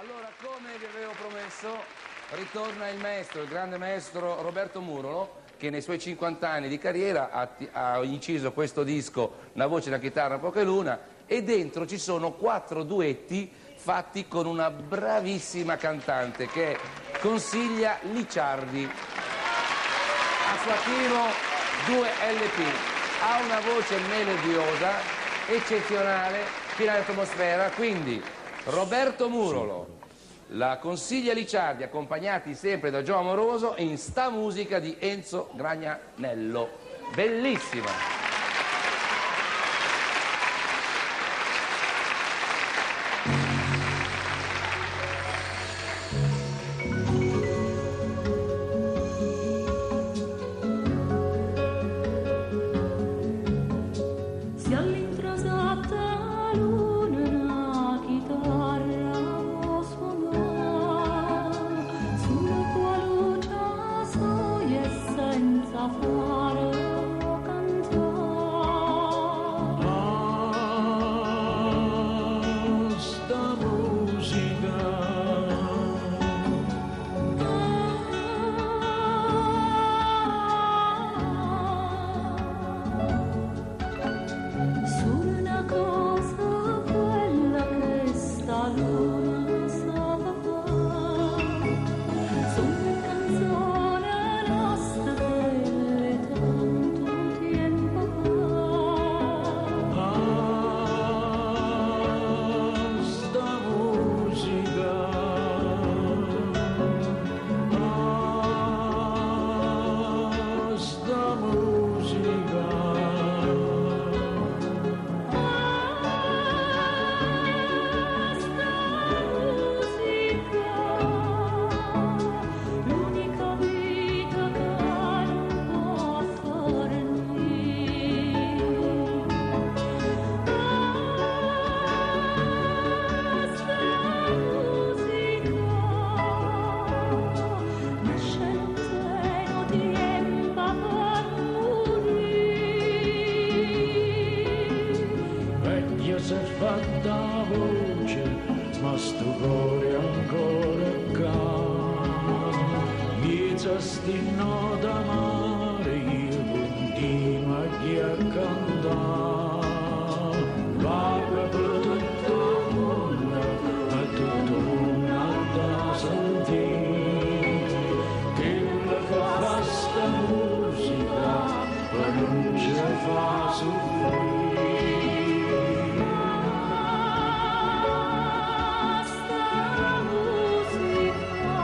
Allora, come vi avevo promesso, ritorna il maestro, il grande maestro Roberto Murolo, che nei suoi 50 anni di carriera ha inciso questo disco, Una voce, una chitarra, poca luna, e dentro ci sono 4 duetti fatti con una bravissima cantante che è Consiglia Licciardi. Ha su attivo 2 LP, ha una voce melodiosa, eccezionale, piena di atmosfera, quindi Roberto Murolo, la Consiglia Licciardi, accompagnati sempre da Gio Amoroso, in Sta musica di Enzo Gragnanello. Bellissima! Si all'intrasata luna una chitarra può suonare sulla tua luce soia e senza fare cantare. Sta musica Solo una cosa, quella che sta luna sa fare, sono canzone nostra che tanto tempo fa. sta musica sta musica L'unica vita che non può fornire. Questa musica nasce lontano tempo per morire. vecchia si è fatta voce ma sto cuore ancora ca miezza sti note amare io continuo a cantare vaga per tutto il mondo a tutto il mondo da sentire che la che fa sta musica ma non ci fa soffrire. Questa musica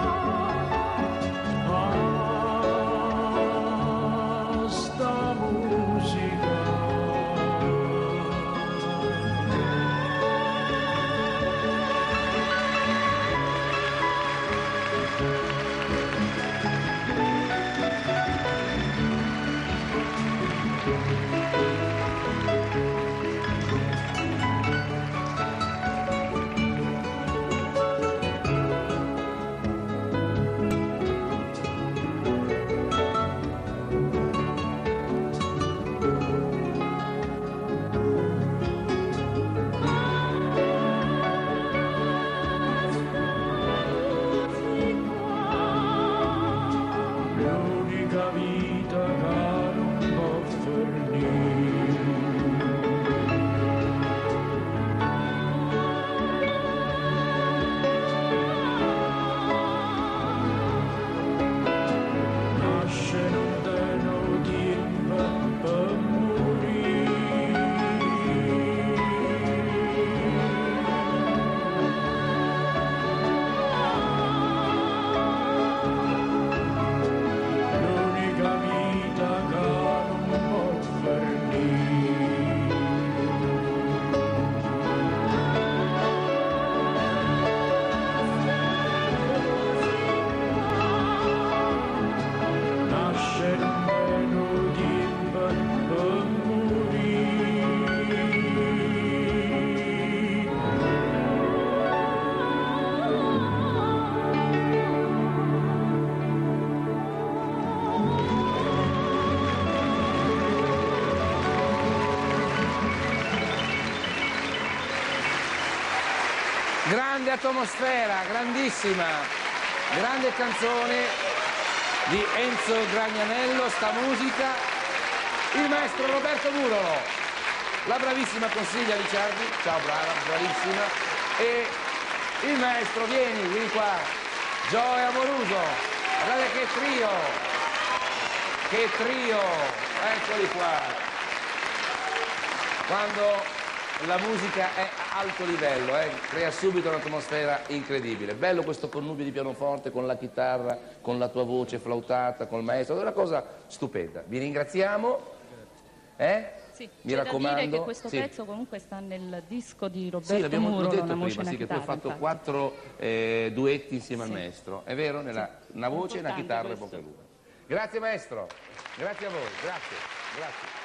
Grande atmosfera, grandissima, grande canzone di Enzo Gragnanello, sta musica, il maestro Roberto Murolo, la bravissima Consiglia Licciardi, ciao brava, bravissima, e il maestro, vieni qua, Gioe Amoruso, guardate che trio, eccoli qua. Quando la musica è a alto livello, crea subito un'atmosfera incredibile. Bello questo connubio di pianoforte con la chitarra, con la tua voce flautata, con il maestro, è una cosa stupenda. Vi ringraziamo. Sì, Mi c'è raccomando. da dire che questo Sì. pezzo comunque sta nel disco di Roberto Sì, l'abbiamo Murolo, detto Una voce prima, e una sì, che tu hai chitarra, fatto infatti. 4 duetti insieme al maestro, è vero? Una voce, una Importante chitarra e questo. poca luna. Grazie maestro, grazie a voi, grazie.